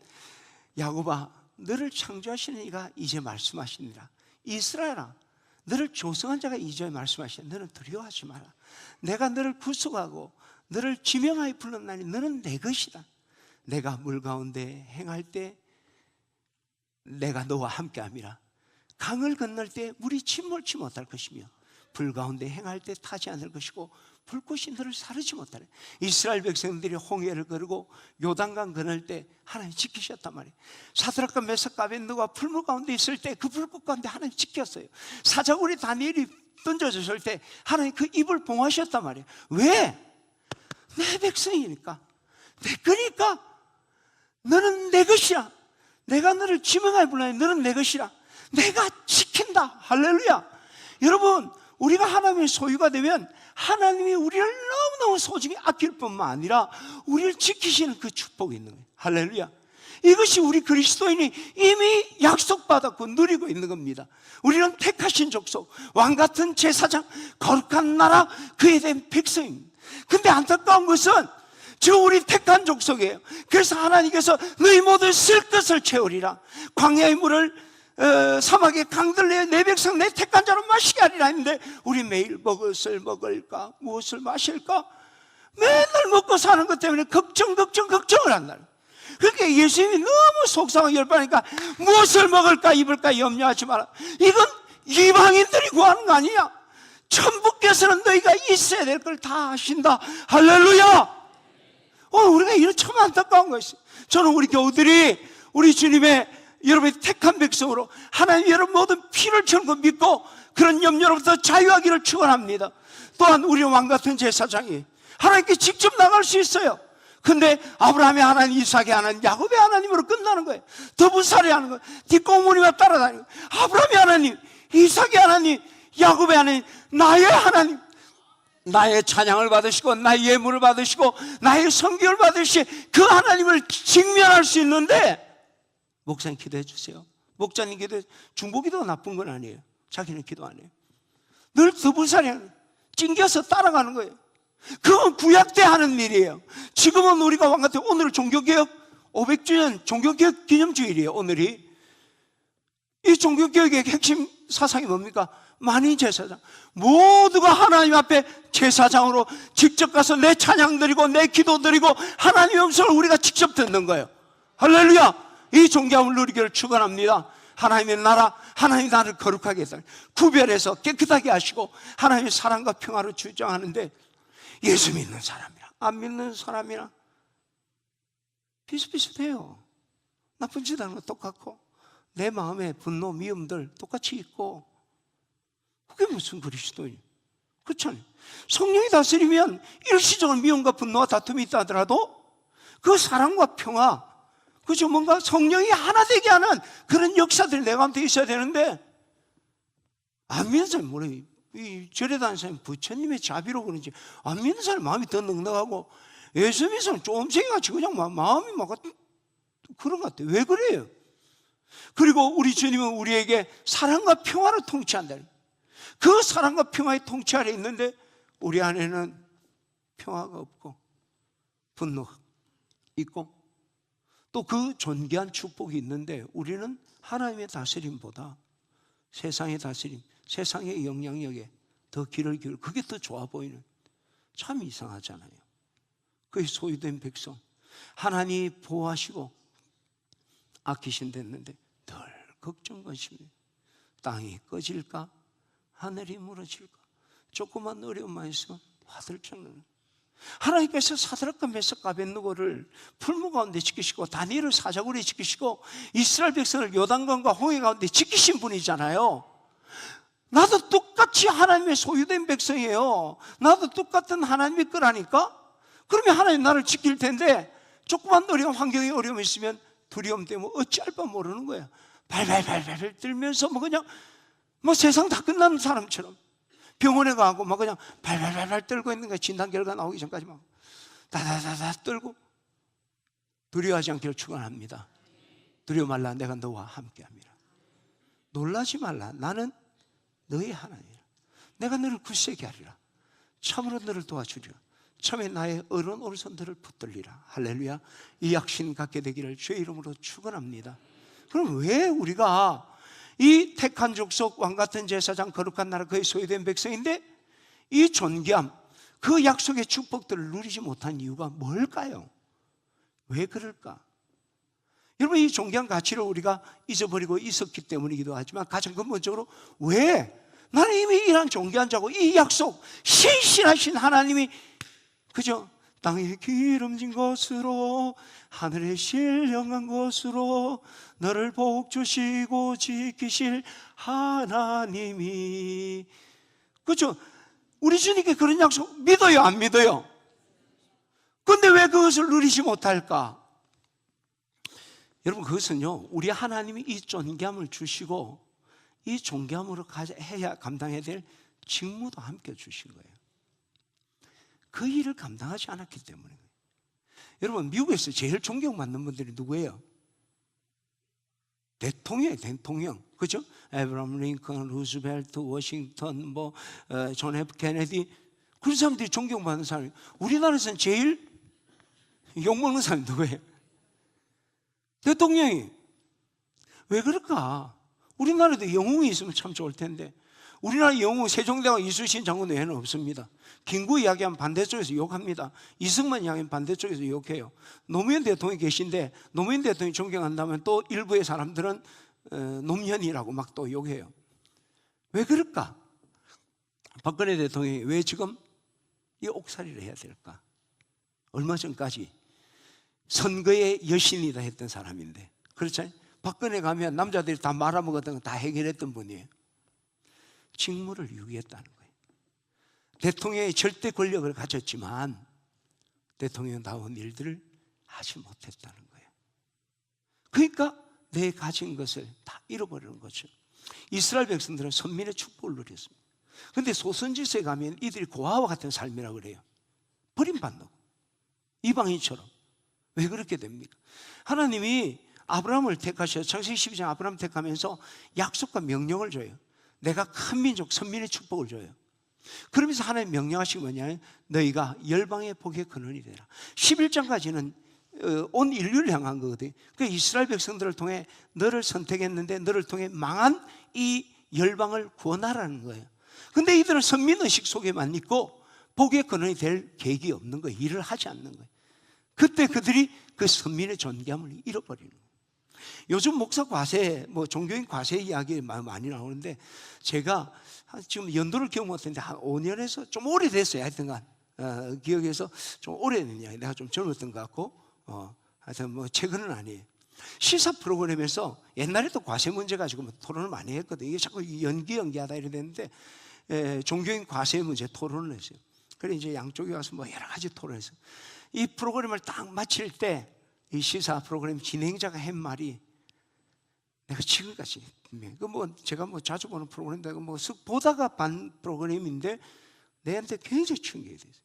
야곱아 너를 창조하시는 이가 이제 말씀하시니라. 이스라엘아 너를 조성한 자가 이제 말씀하시니 너는 두려워하지 마라. 내가 너를 구속하고 너를 지명하여 불렀나니 너는 내 것이다. 내가 물 가운데 행할 때 내가 너와 함께함이라. 강을 건널 때 물이 침몰치 못할 것이며 불 가운데 행할 때 타지 않을 것이고 불꽃이 너를 사르지 못하래. 이스라엘 백성들이 홍해를 거르고 요단강 건널 때 하나님 지키셨단 말이에요. 사드락과 메삭과 아벤느고가 풀물 가운데 있을 때 그 불꽃 가운데 하나님 지켰어요. 사자굴이 다니엘이 던져졌을 때 하나님 그 입을 봉하셨단 말이에요. 왜? 내 백성이니까, 내 거니까. 너는 내 것이야. 내가 너를 지명하여 불러니 너는 내 것이라. 내가 지킨다. 할렐루야. 여러분 우리가 하나님의 소유가 되면 하나님이 우리를 너무너무 소중히 아낄 뿐만 아니라 우리를 지키시는 그 축복이 있는 거예요. 할렐루야. 이것이 우리 그리스도인이 이미 약속받았고 누리고 있는 겁니다. 우리는 택하신 족속, 왕같은 제사장, 거룩한 나라, 그에 대한 백성입니다. 근데 안타까운 것은 지금 우리 택한 족속이에요. 그래서 하나님께서 너희 모두 쓸 것을 채우리라. 광야의 물을 사막의 강들 내 백성 내 택한 자로 마시게 하리라 했는데 우리 매일 무엇을 먹을까 무엇을 마실까 맨날 먹고 사는 것 때문에 걱정을 한다. 그러니까 예수님이 너무 속상하게 열받으니까 무엇을 먹을까 입을까 염려하지 마라. 이건 이방인들이 구하는 거 아니냐. 천부께서는 너희가 있어야 될 걸 다 아신다. 할렐루야. 우리가 이런 참 안타까운 것이, 저는 우리 교우들이 우리 주님의 여러분의 택한 백성으로 하나님 여러분 모든 피를 치는 거 믿고 그런 염려로부터 자유하기를 축원합니다. 또한 우리 왕같은 제사장이 하나님께 직접 나갈 수 있어요. 근데 아브라함의 하나님, 이삭의 하나님, 야곱의 하나님으로 끝나는 거예요. 더부살이 하는 거예요. 뒷공무니와 따라다니는 거예요. 아브라함의 하나님, 이삭의 하나님, 야곱의 하나님, 나의 하나님, 나의 찬양을 받으시고 나의 예물을 받으시고 나의 성결을 받으시 그 하나님을 직면할 수 있는데, 목사님 기도해 주세요. 목자님 기도해. 중보기도가 나쁜 건 아니에요. 자기는 기도 안 해요. 늘 더부살이 하는, 찡겨서 따라가는 거예요. 그건 구약 때 하는 일이에요. 지금은 우리가 왕같은, 오늘 종교개혁 500주년 종교개혁 기념주일이에요. 오늘이. 이 종교개혁의 핵심 사상이 뭡니까? 만인제사장. 모두가 하나님 앞에 제사장으로 직접 가서 내 찬양 드리고 내 기도 드리고 하나님의 음성을 우리가 직접 듣는 거예요. 할렐루야. 이 존귀함을 누리기를 축원합니다. 하나님의 나라, 하나님의 나라를 거룩하게 해서 구별해서 깨끗하게 하시고 하나님의 사랑과 평화를 주장하는데, 예수 믿는 사람이랑 안 믿는 사람이랑 비슷비슷해요. 나쁜 짓 하는 거 똑같고 내 마음에 분노, 미움들 똑같이 있고, 그게 무슨 그리스도인? 그렇잖아요. 성령이 다스리면 일시적인 미움과 분노와 다툼이 있다 하더라도 그 사랑과 평화, 그죠? 뭔가 성령이 하나 되게 하는 그런 역사들이 내 가운데 있어야 되는데, 안 믿는 사람이 뭐래? 이 절에 다니는 사람이 부처님의 자비로 그런지 안 믿는 사람이 마음이 더 넉넉하고, 예수 믿는 사람은 쫌생이같이 그냥 마음이 막 그런 것 같아요. 왜 그래요? 그리고 우리 주님은 우리에게 사랑과 평화를 통치한다. 그 사랑과 평화의 통치 아래 있는데 우리 안에는 평화가 없고 분노가 있고 또 그 존귀한 축복이 있는데, 우리는 하나님의 다스림보다 세상의 다스림, 세상의 영향력에 더 귀를 기울여, 그게 더 좋아 보이는, 참 이상하잖아요. 그의 소유된 백성 하나님이 보호하시고 아끼신댔는데 걱정 것입니다. 땅이 꺼질까? 하늘이 무너질까? 조그만 어려움만 있으면 화들짝 놀라. 하나님께서 사드락과 메삭과 아벳느고를 풀무 가운데 지키시고 다니엘을 사자굴에 지키시고 이스라엘 백성을 요단강과 홍해 가운데 지키신 분이잖아요. 나도 똑같이 하나님의 소유된 백성이에요. 나도 똑같은 하나님의 거라니까? 그러면 하나님 나를 지킬 텐데 조그만 어려움, 환경에 어려움이 있으면 두려움 때문에 어찌할 바 모르는 거야. 발발발발 떨면서 뭐 그냥 뭐 세상 다 끝나는 사람처럼 병원에 가고 막 그냥 발발발발 떨고 있는 거야. 진단 결과 나오기 전까지 막 다다다다 떨고. 두려워하지 않기를 축원합니다. 두려워 말라, 내가 너와 함께함이라. 놀라지 말라, 나는 너의 하나님이라. 내가 너를 굳세게 하리라. 참으로 너를 도와주리라. 참에 나의 어려운 오른손들을 붙들리라. 할렐루야. 이 약신 갖게 되기를 주의 이름으로 축원합니다. 그럼 왜 우리가 이 택한 족속, 왕같은 제사장, 거룩한 나라, 그의 소유된 백성인데 이 존귀함, 그 약속의 축복들을 누리지 못한 이유가 뭘까요? 왜 그럴까? 여러분, 이 존귀한 가치를 우리가 잊어버리고 있었기 때문이기도 하지만 가장 근본적으로 왜? 나는 이미 이런 존귀한 자고 이 약속, 신실하신 하나님이 그죠? 땅에 기름진 것으로 하늘에 신령한 것으로 너를 복주시고 지키실 하나님이, 그죠? 우리 주님께 그런 약속 믿어요, 안 믿어요? 그런데 왜 그것을 누리지 못할까? 여러분, 그것은요, 우리 하나님이 이 존귀함을 주시고 이 존귀함으로 해야 감당해야 될 직무도 함께 주신 거예요. 그 일을 감당하지 않았기 때문에. 여러분, 미국에서 제일 존경받는 분들이 누구예요? 대통령, 그죠? 에브라함 링컨, 루즈벨트, 워싱턴, 존 F 케네디, 그런 사람들이 존경받는 사람이. 우리나라에서는 제일 욕먹는 사람이 누구예요? 대통령이. 왜 그럴까? 우리나라에도 영웅이 있으면 참 좋을 텐데 우리나라 영웅 세종대왕 이순신 장군 외에는 없습니다. 김구 이야기하면 반대쪽에서 욕합니다. 이승만 이야기하면 반대쪽에서 욕해요. 노무현 대통령이 계신데 노무현 대통령이 존경한다면 또 일부의 사람들은 노무현이라고 막 또 욕해요. 왜 그럴까? 박근혜 대통령이 왜 지금 이 옥살이를 해야 될까? 얼마 전까지 선거의 여신이다 했던 사람인데, 그렇잖아요. 박근혜 가면 남자들이 다 말아먹었던 거 다 해결했던 분이에요. 직무를 유기했다는 거예요. 대통령의 절대 권력을 가졌지만 대통령다운 일들을 하지 못했다는 거예요. 그러니까 내 가진 것을 다 잃어버리는 거죠. 이스라엘 백성들은 선민의 축복을 누렸습니다. 그런데 소선지서에 가면 이들이 고아와 같은 삶이라고 그래요. 버림받는 이방인처럼. 왜 그렇게 됩니까? 하나님이 아브라함을 택하셔서 창세기 12장 아브라함 택하면서 약속과 명령을 줘요. 내가 큰 민족 선민의 축복을 줘요. 그러면서 하나님 명령하신 뭐냐면 너희가 열방의 복의 근원이 되라. 11장까지는 온 인류를 향한 거거든요. 그러니까 이스라엘 백성들을 통해 너를 선택했는데 너를 통해 망한 이 열방을 구원하라는 거예요. 근데 이들은 선민의식 속에만 있고 복의 근원이 될 계획이 없는 거예요. 일을 하지 않는 거예요. 그때 그들이 그 선민의 존귀함을 잃어버리는 거예요. 요즘 목사 과세, 종교인 과세 이야기 많이 나오는데 제가 지금 연도를 기억 못했는데 한 5년에서 좀 오래됐어요. 하여튼간 기억해서 좀 오래된 이야기. 내가 좀 젊었던 것 같고 하여튼 최근은 아니에요. 시사 프로그램에서 옛날에도 과세 문제 가지고 토론을 많이 했거든요. 이게 자꾸 연기하다 이랬는데 종교인 과세 문제 토론을 했어요. 그래 이제 양쪽에 와서 여러 가지 토론했어요. 이 프로그램을 딱 마칠 때 이 시사 프로그램 진행자가 한 말이, 내가 지금까지 제가 자주 보는 프로그램인데 보다가 반 프로그램인데 내한테 굉장히 충격이 됐어요.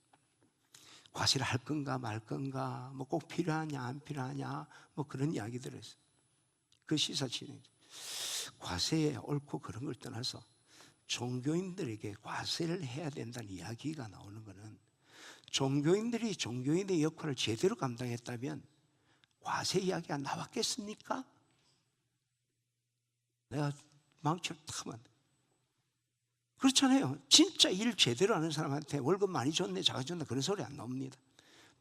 과세를 할 건가 말 건가, 꼭 필요하냐 안 필요하냐, 그런 이야기들을 했어요. 그 시사 진행자. 과세에 옳고 그런 걸 떠나서 종교인들에게 과세를 해야 된다는 이야기가 나오는 것은 종교인들이 종교인의 역할을 제대로 감당했다면 과세 이야기가 나왔겠습니까? 내가 망치를 타면 그렇잖아요. 진짜 일 제대로 하는 사람한테 월급 많이 줬네, 작아졌네, 그런 소리 안 나옵니다.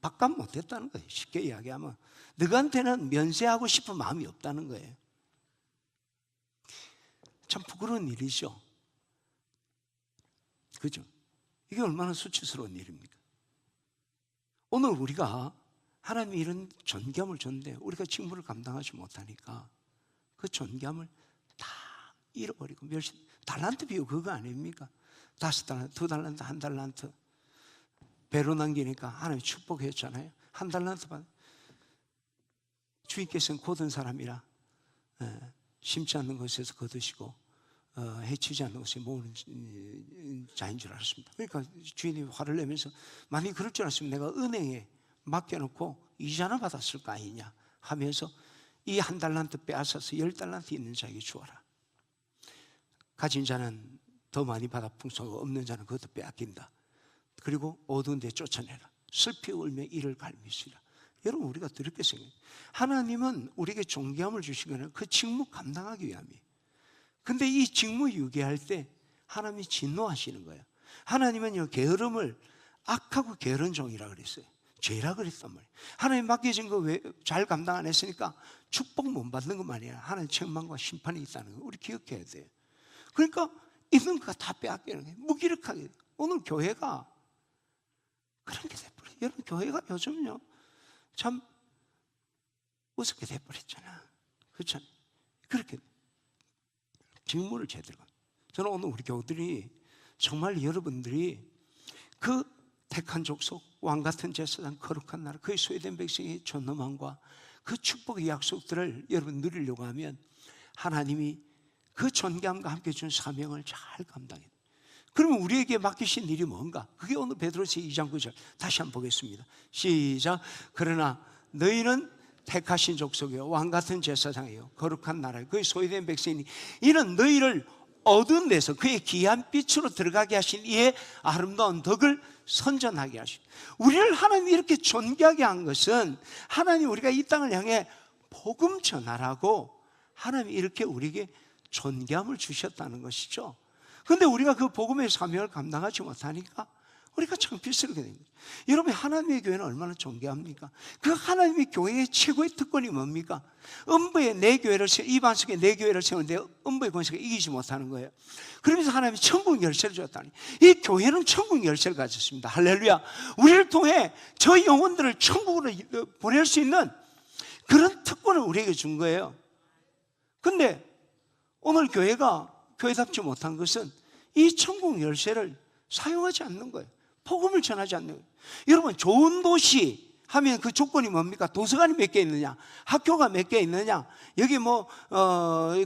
밥값 못했다는 거예요. 쉽게 이야기하면 너한테는 면세하고 싶은 마음이 없다는 거예요. 참 부끄러운 일이죠. 그죠? 이게 얼마나 수치스러운 일입니까? 오늘 우리가 하나님이 이런 존귀함을 줬는데 우리가 직무를 감당하지 못하니까 그 존귀함을 다 잃어버리고 달란트 비유 그거 아닙니까? 5달란트, 2달란트, 1달란트 배로 남기니까 하나님이 축복했잖아요. 1달란트 받 주인께서는 고든 사람이라 심지 않는 것에서 거두시고 해치지 않는 것에 모으는 자인 줄 알았습니다. 그러니까 주인이 화를 내면서 만약에 그럴 줄 알았으면 내가 은행에 맡겨놓고 이자나 받았을 거 아니냐 하면서 이 1달란트 빼앗아서 10달란트 있는 자에게 주어라. 가진 자는 더 많이 받아 풍성하고 없는 자는 그것도 빼앗긴다. 그리고 어두운 데 쫓아내라. 슬피 울며 이를 갈미시라. 여러분 우리가 그렇게 생각해요. 하나님은 우리에게 존귀함을 주신 거는 그 직무 감당하기 위함이에요. 근데 이 직무 유기할 때 하나님이 진노하시는 거예요. 하나님은요 게으름을 악하고 게으른 종이라 그랬어요. 죄라 그랬단 말이에요. 하나님 맡겨진 거 왜 잘 감당 안 했으니까 축복 못 받는 것만 아니라 하나님 책망과 심판이 있다는 거 우리 기억해야 돼요. 그러니까 있는 거 다 빼앗기는 거예요. 무기력하게. 오늘 교회가 그런 게 돼버려요. 여러분 교회가 요즘요 참 우습게 돼버렸잖아. 그렇잖아요. 그렇게 직무를 제대로. 저는 오늘 우리 교우들이 정말 여러분들이 그 택한 족속, 왕같은 제사장, 거룩한 나라, 그의 소유된 백성의 존엄함과 그 축복의 약속들을 여러분 누리려고 하면 하나님이 그 존귀함과 함께 준 사명을 잘 감당해요. 그러면 우리에게 맡기신 일이 뭔가? 그게 오늘 베드로서 2장 9절 다시 한번 보겠습니다. 시작. 그러나 너희는 택하신 족속이요 왕같은 제사장이요 거룩한 나라요 그의 소유된 백성이니 이는 너희를 어두운 데서 그의 귀한 빛으로 들어가게 하신 이의 아름다운 덕을 선전하게 하신. 우리를 하나님이 이렇게 존귀하게 한 것은 하나님 우리가 이 땅을 향해 복음 전하라고 하나님이 이렇게 우리에게 존귀함을 주셨다는 것이죠. 그런데 우리가 그 복음의 사명을 감당하지 못하니까 우리가 창피스럽게 된 거죠. 여러분 하나님의 교회는 얼마나 존귀합니까? 그 하나님의 교회의 최고의 특권이 뭡니까? 음부에 내 교회를 이반석에 내 교회를 세우는데 음부의 권세가 이기지 못하는 거예요. 그러면서 하나님이 천국 열쇠를 줬다니. 이 교회는 천국 열쇠를 가졌습니다. 할렐루야. 우리를 통해 저 영혼들을 천국으로 보낼 수 있는 그런 특권을 우리에게 준 거예요. 근데 오늘 교회가 교회답지 못한 것은 이 천국 열쇠를 사용하지 않는 거예요. 복음을 전하지 않는 거예요. 여러분 좋은 도시 하면 그 조건이 뭡니까? 도서관이 몇 개 있느냐, 학교가 몇 개 있느냐, 여기 뭐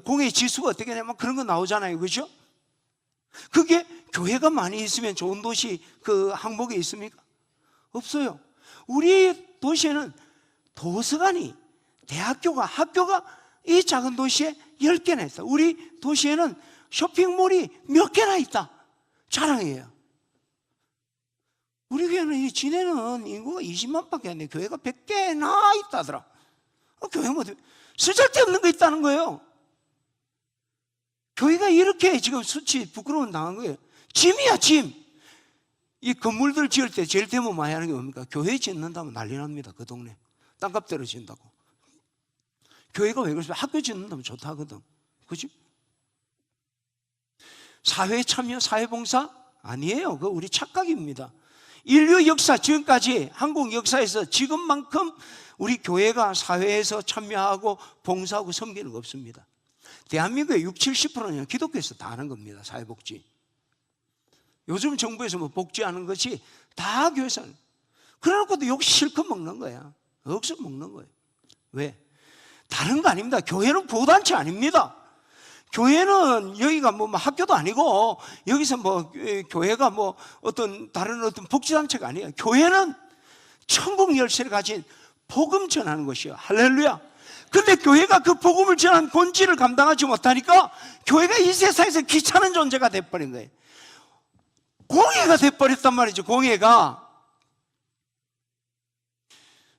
공의 지수가 어떻게 되냐면 그런 거 나오잖아요. 그죠? 그게 교회가 많이 있으면 좋은 도시 그 항목에 있습니까? 없어요. 우리 도시에는 도서관이, 대학교가, 학교가 이 작은 도시에 10개나 있다. 우리 도시에는 쇼핑몰이 몇 개나 있다. 자랑이에요. 우리 교회는 이 진해는 인구가 20만 밖에 안 돼. 교회가 100개나 있다더라. 교회 뭐 쓸데없는 거 있다는 거예요. 교회가 이렇게 지금 수치 부끄러움 당한 거예요. 짐이야 짐. 이 건물들 지을 때 제일 대모 많이 하는 게 뭡니까? 교회 짓는다면 난리 납니다. 그 동네 땅값 떨어진다고. 교회가 왜 그러죠? 학교 짓는다면 좋다 하거든. 그지? 사회 참여, 사회봉사? 아니에요. 그거 우리 착각입니다. 인류 역사 지금까지 한국 역사에서 지금만큼 우리 교회가 사회에서 참여하고 봉사하고 섬기는 거 없습니다. 대한민국의 60, 70%는 기독교에서 다 하는 겁니다. 사회복지. 요즘 정부에서 뭐 복지하는 것이 다 교회에서 하는. 그래놓고도 욕 실컷 먹는 거야. 억수 먹는 거예요. 왜? 다른 거 아닙니다. 교회는 부단체 아닙니다. 교회는 여기가 뭐 학교도 아니고 여기서 뭐 교회가 뭐 어떤 다른 어떤 복지단체가 아니에요. 교회는 천국 열쇠를 가진 복음 전하는 것이에요. 할렐루야. 근데 교회가 그 복음을 전하는 본질을 감당하지 못하니까 교회가 이 세상에서 귀찮은 존재가 돼버린 거예요. 공예가 돼버렸단 말이죠. 공예가.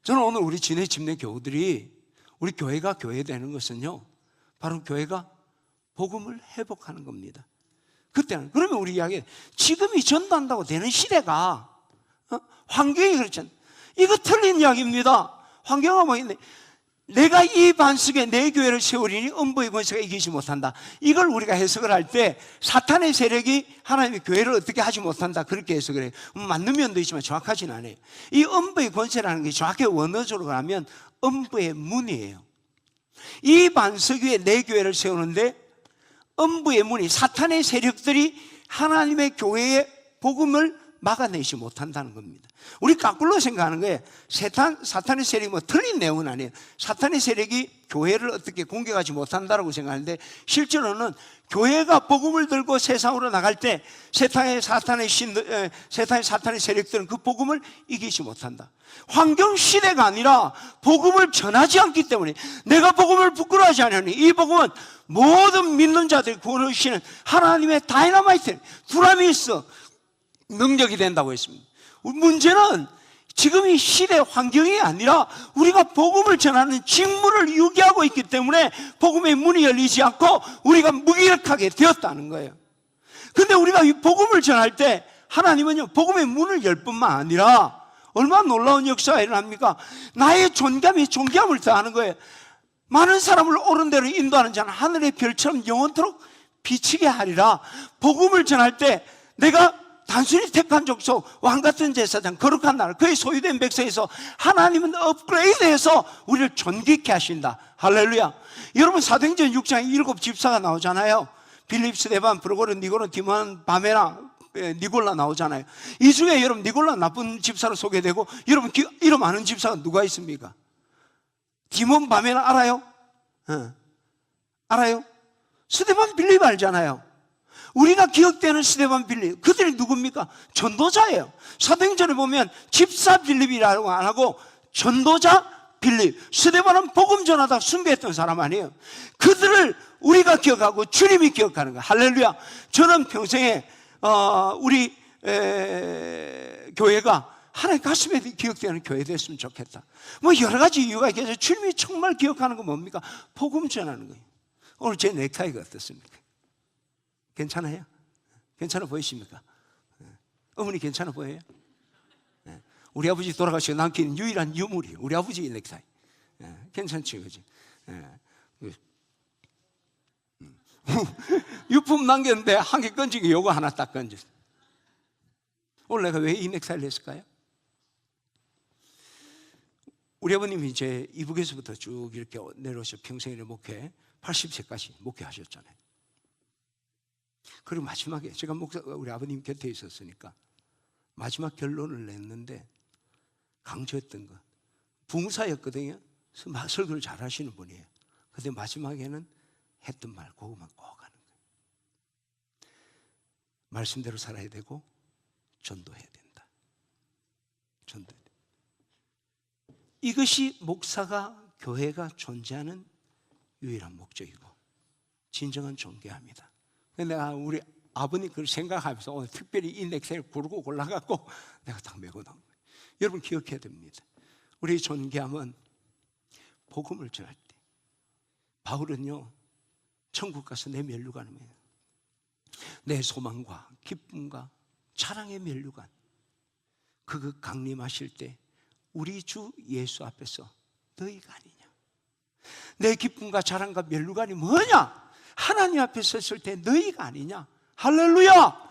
저는 오늘 우리 진해 집내 교우들이 우리 교회가 교회되는 것은요 바로 교회가 복음을 회복하는 겁니다. 그때는 그러면 우리 이야기 지금이 전도한다고 되는 시대가 환경이 그렇잖아요. 이거 틀린 이야기입니다. 환경은 뭐 있네. 내가 이 반석에 내 교회를 세우리니 음부의 권세가 이기지 못한다. 이걸 우리가 해석을 할 때 사탄의 세력이 하나님의 교회를 어떻게 하지 못한다, 그렇게 해석을 해요. 맞는 면도 있지만 정확하진 않아요. 이 음부의 권세라는 게 정확히 원어적으로 하면 음부의 문이에요. 이 반석 위에 내 교회를 세우는데 음부의 문이, 사탄의 세력들이 하나님의 교회의 복음을 막아내지 못한다는 겁니다. 우리 거꾸로 생각하는 거예요. 사탄의 세력이 뭐 틀린 내용은 아니에요. 사탄의 세력이 교회를 어떻게 공격하지 못한다고 생각하는데, 실제로는 교회가 복음을 들고 세상으로 나갈 때 사탄의 세력들은 그 복음을 이기지 못한다. 환경 시대가 아니라 복음을 전하지 않기 때문에, 내가 복음을 부끄러워하지 않으니 이 복음은 모든 믿는 자들이 구원을 주시는 하나님의 다이너마이트, 두라미스 능력이 된다고 했습니다. 문제는 지금 이 시대 환경이 아니라 우리가 복음을 전하는 직무를 유기하고 있기 때문에 복음의 문이 열리지 않고 우리가 무기력하게 되었다는 거예요. 근데 우리가 이 복음을 전할 때 하나님은요, 복음의 문을 열 뿐만 아니라 얼마나 놀라운 역사가 일어납니까? 나의 존귀함을 더하는 거예요. 많은 사람을 옳은 대로 인도하는 자는 하늘의 별처럼 영원토록 비치게 하리라. 복음을 전할 때 내가 단순히 택한 족속, 왕같은 제사장, 거룩한 나라, 그의 소유된 백성에서 하나님은 업그레이드해서 우리를 존귀케 하신다. 할렐루야. 여러분, 사도행전 6장에 7 집사가 나오잖아요. 빌립, 스데반, 브루고르, 니고로, 디몬, 바메나, 니골라 나오잖아요. 이 중에 여러분 니골라 나쁜 집사로 소개되고, 여러분 이름 아는 집사가 누가 있습니까? 디몬, 바메나 알아요? 알아요? 스데반, 빌립 알잖아요. 우리가 기억되는 스데반, 빌립, 그들이 누굽니까? 전도자예요. 사도행전에 보면 집사 빌립이라고 안 하고 전도자 빌립. 스데반은 복음 전하다 숭배했던 사람 아니에요. 그들을 우리가 기억하고 주님이 기억하는 거예요. 할렐루야. 저는 평생에 우리 교회가 하나님 가슴에 기억되는 교회 됐으면 좋겠다. 뭐 여러 가지 이유가 있겠죠. 주님이 정말 기억하는 건 뭡니까? 복음 전하는 거예요. 오늘 제 넥타이가 어떻습니까? 괜찮아요? 괜찮아 보이십니까? 어머니 괜찮아 보여요? 우리 아버지 돌아가시고 남긴 유일한 유물이에요. 우리 아버지 넥타이. 괜찮지, 그지? 유품 남겼는데 한 개 건지고 요거 하나 딱 건졌어요. 오늘 내가 왜 이 넥타이를 했을까요? 우리 아버님이 이제 이북에서부터 쭉 이렇게 내려오셔 평생에 목회 80세까지 목회하셨잖아요. 그리고 마지막에 제가 우리 아버님 곁에 있었으니까 마지막 결론을 냈는데 강조했던 것, 부흥사였거든요. 설교를 잘 하시는 분이에요. 근데 마지막에는 했던 말, 그것만 꼭 하는 거예요. 말씀대로 살아야 되고 전도해야 된다. 전도해야 된다. 이것이 목사가, 교회가 존재하는 유일한 목적이고 진정한 존귀합니다. 내가 우리 아버님 그걸 생각하면서 오늘 특별히 이 넥타이를 고르고 골라갖고 내가 딱 메고 나온 거예요. 여러분 기억해야 됩니다. 우리 존귀함은 복음을 전할 때, 바울은요 천국 가서 내 면류관이에요. 내 소망과 기쁨과 자랑의 면류관, 그거 강림하실 때 우리 주 예수 앞에서 너희가 아니냐. 내 기쁨과 자랑과 면류관이 뭐냐? 하나님 앞에 섰을 때 너희가 아니냐. 할렐루야.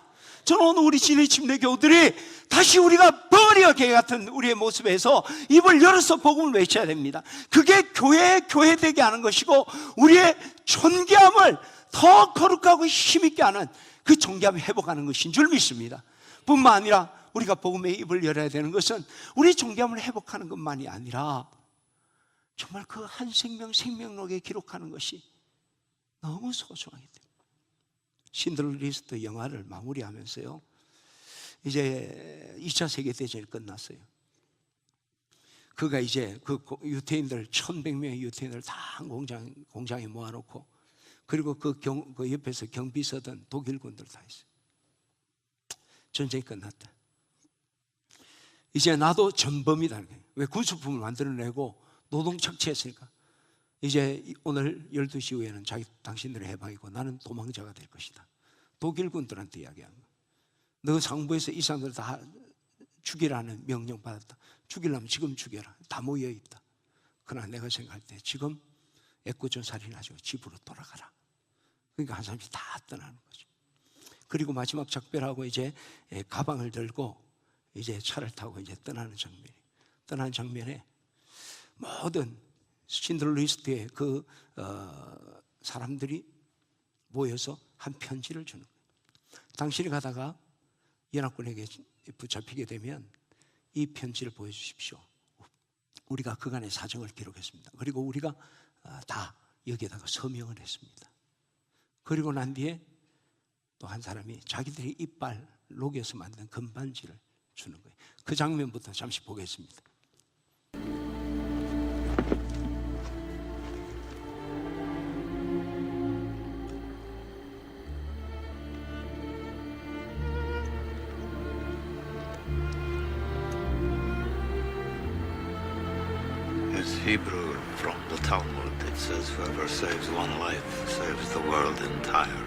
저는 오늘 우리 진의 침례 교우들이 다시 우리가 버리어 개 같은 우리의 모습에서 입을 열어서 복음을 외쳐야 됩니다. 그게 교회 되게 하는 것이고, 우리의 존귀함을 더 거룩하고 힘있게 하는 그 존귀함을 회복하는 것인 줄 믿습니다. 뿐만 아니라 우리가 복음의 입을 열어야 되는 것은 우리 존귀함을 회복하는 것만이 아니라 정말 그 한 생명 생명록에 기록하는 것이 너무 소중하기 때문에 신들러 리스트 영화를 마무리하면서요, 이제 2차 세계대전이 끝났어요. 그가 이제 그 유태인들 1100명의 유태인들 다 한 공장에 모아놓고, 그리고 그 옆에서 경비 서던 독일군들 다 있어요. 전쟁이 끝났다. 이제 나도 전범이다. 왜 군수품을 만들어내고 노동 착취했으니까 이제 오늘 12시 후에는 당신들의 해방이고 나는 도망자가 될 것이다. 독일군들한테 이야기한 거야. 너 상부에서 이 사람들 다 죽이라는 명령 받았다. 죽이려면 지금 죽여라. 다 모여있다. 그러나 내가 생각할 때 지금 애꿎은 나죠. 집으로 돌아가라. 그러니까 한 사람이 다 떠나는 거죠. 그리고 마지막 작별하고 이제 가방을 들고 이제 차를 타고 이제 떠나는 장면에 모든 신들 리스트에 그 사람들이 모여서 한 편지를 주는 거예요. 당신이 가다가 연합군에게 붙잡히게 되면 이 편지를 보여주십시오. 우리가 그간의 사정을 기록했습니다. 그리고 우리가 다 여기에다가 서명을 했습니다. 그리고 난 뒤에 또 한 사람이 자기들의 이빨 녹여서 만든 금반지를 주는 거예요. 그 장면부터 잠시 보겠습니다. It's Hebrew from the Talmud. It says, whoever saves one life saves the world entire.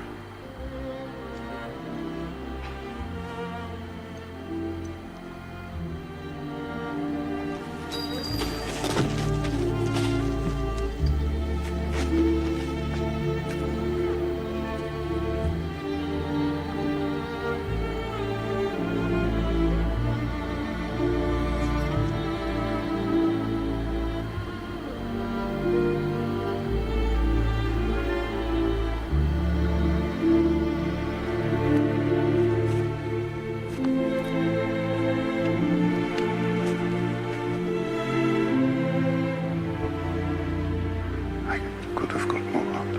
I could have got more out.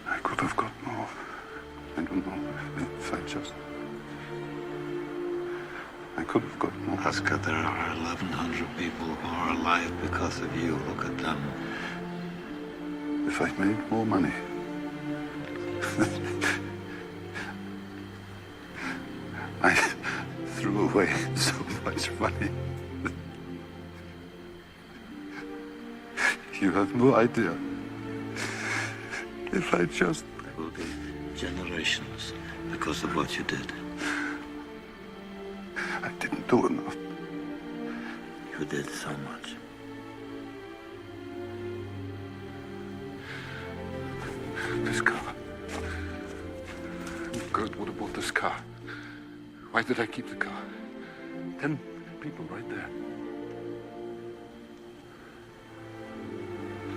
I could have got more. I don't know if I just... I could have got more. Oscar, there are 1,100 people who are alive because of you. Look at them. If I made more money. I threw away so much money. You have no idea. If I just... There will be generations because of what you did. I didn't do enough. You did so much. This car. Kurt would have bought this car. Why did I keep the car? 10 people right there.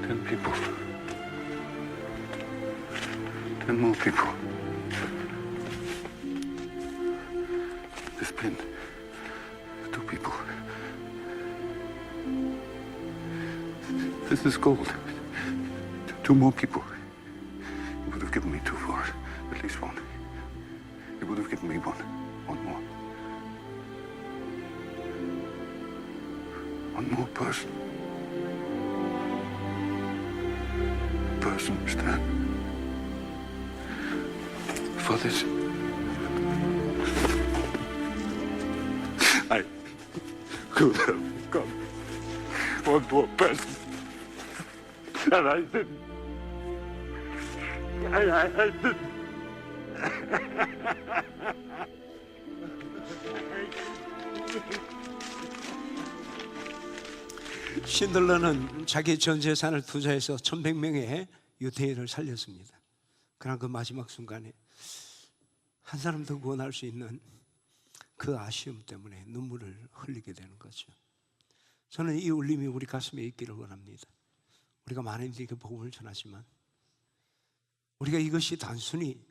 10 people. 10 more people. This pin. 2 people. This is gold. 2 more people. You would have given me 2 for it. At least 1. You would have given me 1. 1 more. 1 more person. Person stand for this. I could have got 1 more person. And I didn't. I didn't. 신들러는 자기 전 재산을 투자해서 1,100명의 유대인을 살렸습니다. 그러나 그 마지막 순간에 한 사람 더 구원할 수 있는 그 아쉬움 때문에 눈물을 흘리게 되는 거죠. 저는 이 울림이 우리 가슴에 있기를 원합니다. 우리가 많은 이들에게 복음을 전하지만 우리가 이것이 단순히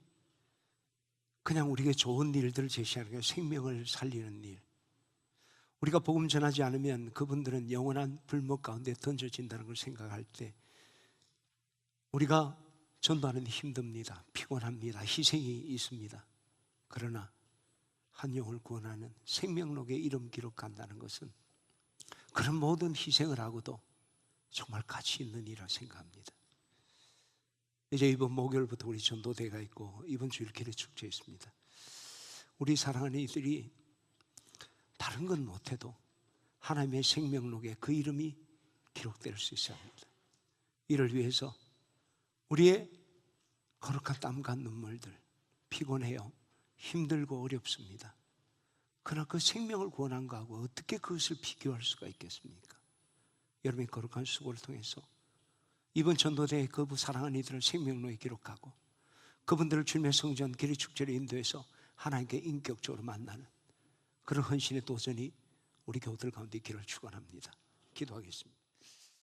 그냥 우리에게 좋은 일들을 제시하는 게 생명을 살리는 일, 우리가 복음 전하지 않으면 그분들은 영원한 불목 가운데 던져진다는 걸 생각할 때 우리가 전도하는 데 힘듭니다. 피곤합니다. 희생이 있습니다. 그러나 한 영을 구원하는 생명록에 이름 기록한다는 것은 그런 모든 희생을 하고도 정말 가치 있는 일이라고 생각합니다. 이제 이번 목요일부터 우리 전도대가 있고 이번 주일 계례 축제 있습니다. 우리 사랑하는 이들이 다른 건 못해도 하나님의 생명록에 그 이름이 기록될 수 있어야 합니다. 이를 위해서 우리의 거룩한 땀과 눈물들, 피곤해요, 힘들고 어렵습니다. 그러나 그 생명을 구원한 거하고 어떻게 그것을 비교할 수가 있겠습니까? 여러분의 거룩한 수고를 통해서 이번 전도대회 그 사랑하는 이들을 생명로에 기록하고 그분들을 주님의 성전 기리축제로 인도해서 하나님께 인격적으로 만나는 그런 헌신의 도전이 우리 교우들 가운데 있기를 축원합니다. 기도하겠습니다.